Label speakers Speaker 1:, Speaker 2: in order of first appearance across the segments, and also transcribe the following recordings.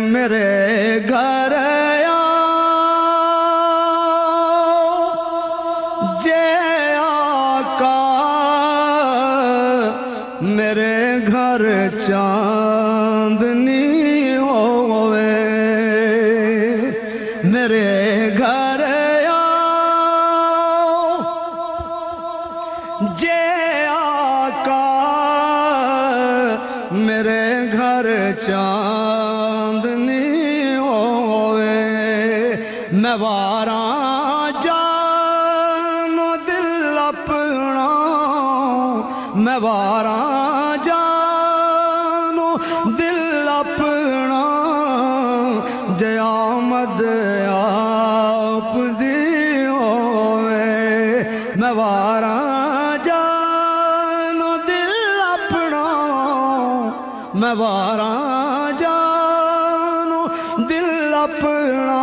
Speaker 1: میرے گھر جے آقا میرے گھر چاندنی ہوئے میرے گھر جے آقا میرے گھر چاندنی ہوئے میں واراں جانو دل اپنا میں واراں جانو دل اپنا جے آمد آپ دی ہوئے میں واراں جانو دل اپنا میں واراں جانو دل اپنا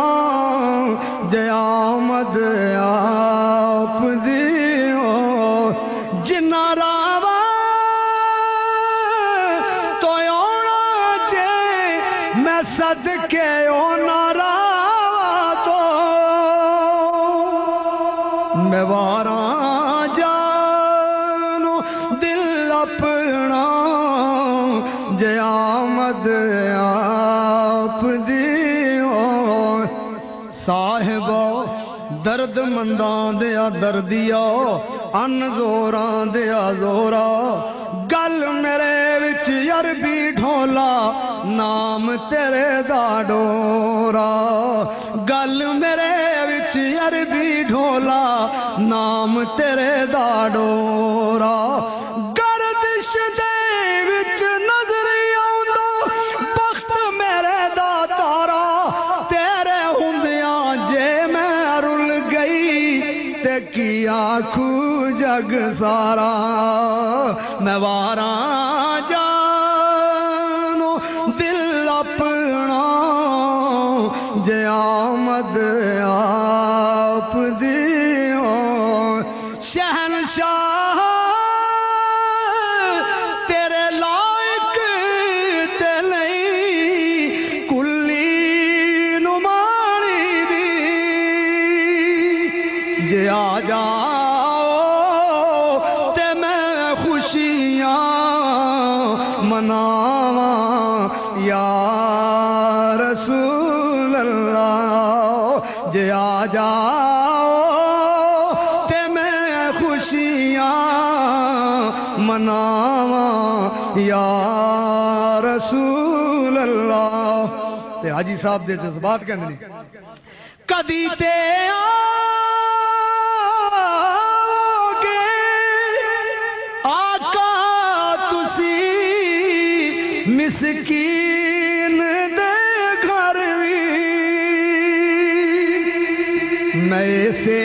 Speaker 1: جے آمد آپ دی ہو جنہ راوا تو اونا جے میں صدقے اونا راوا تو میں واراں جانو دل اپنا جے آمد آپ دی ہو صاحبو درد منداں دیا دردیا ان زوراں دیا زورا گل میرے وچ عربی ڈھولا نام تیرے دا ڈورا گل میرے وچ عربی ڈھولا نام تیرے دا ڈورا گردش دے وچ نظر آؤندو بخت میرے دا تارا تیرے ہوندیاں جے میں رل گئی تے کی آکھو جگ سارا میں واراں جانو دل اپنا جے آمد آپ دی ہو شہنشاہ تیرے لائق تے نہیں کلی نمانی دی جے آ جاؤ تے میں خوشیاں مناواں یا رسول اللہ جے آ جاؤ تے میں خوشیاں مناواں یا رسول اللہ تے حاجی صاحب دے جذبات کہندے نے کدی تے مسکین دے گھر وی میں سے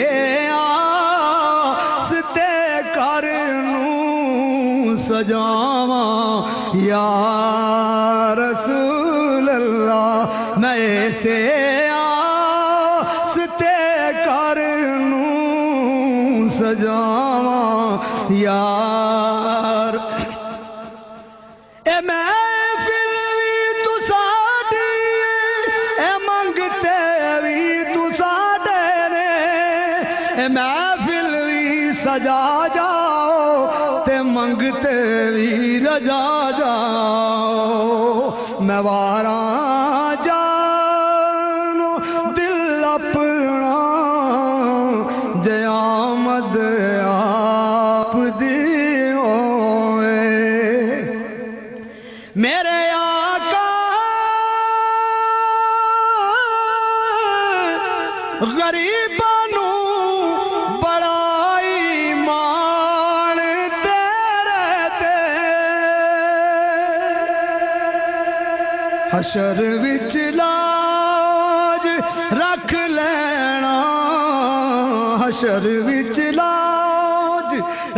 Speaker 1: آستے کرنوں سجاواں یا رسول اللہ میں سے آستے کرنوں سجاواں یار اے محفل وی تو ساڈی اے منگتے وی تو ساڈے نے اے محفل وی سجا جاؤ تے منگتے وی رجا جاؤ میں واراں جانو دل اپنا جے آمد آپ دی ہوئے میرے آقا غریباں نوں بڑائی مان تیرے تے حشر وچ لاج رکھ لینا حشر وچ لاج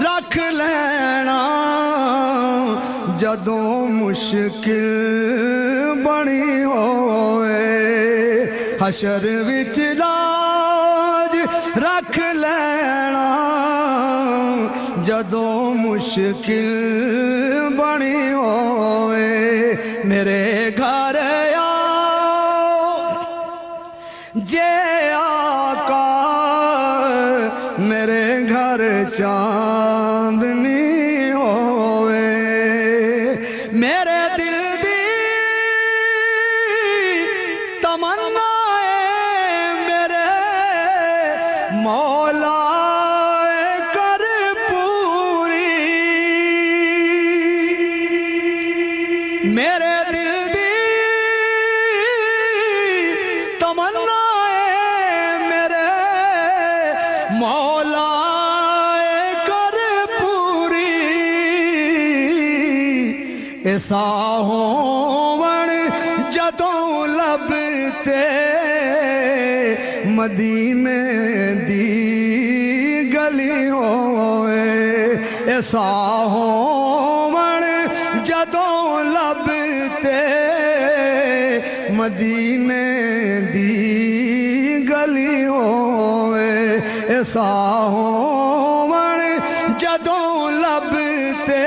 Speaker 1: رکھ لینا جدوں مشکل بنی ہوئے حشر وچ لاج رکھ لینا جدوں مشکل بنی ہوئے میرے گھر آؤ جے آقا میرے گھر چاندنی ہوئے میرے دل دی تمنا ہے میرے مولا کر پوری میرے دل دی تمنا ہے میرے مولا کر پوری ایسا ہون جدوں لب تے مدینے دی گلی ہوئے ایسا ہون جدوں لب تے مدینے دی گلی ہوئے ایسا ہون جدوں لب تے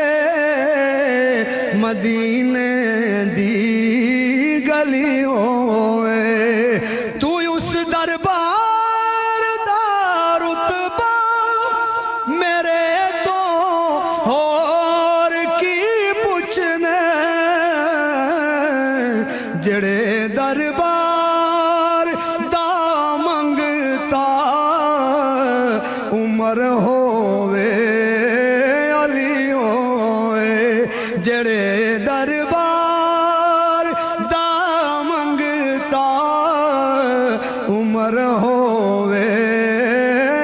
Speaker 1: مدینے دی گلی ہوئے تو اس دربار دا رتبہ میرے تو اور کی پوچھنے جڑے دربار دا منگتا عمر ہوئے علی ہوئے جڑے دربار دا منگتا عمر ہوئے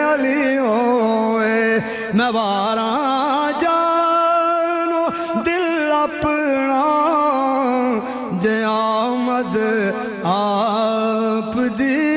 Speaker 1: علی ہوئے میں واراں جانو دل اپنا جے آمد آپ دی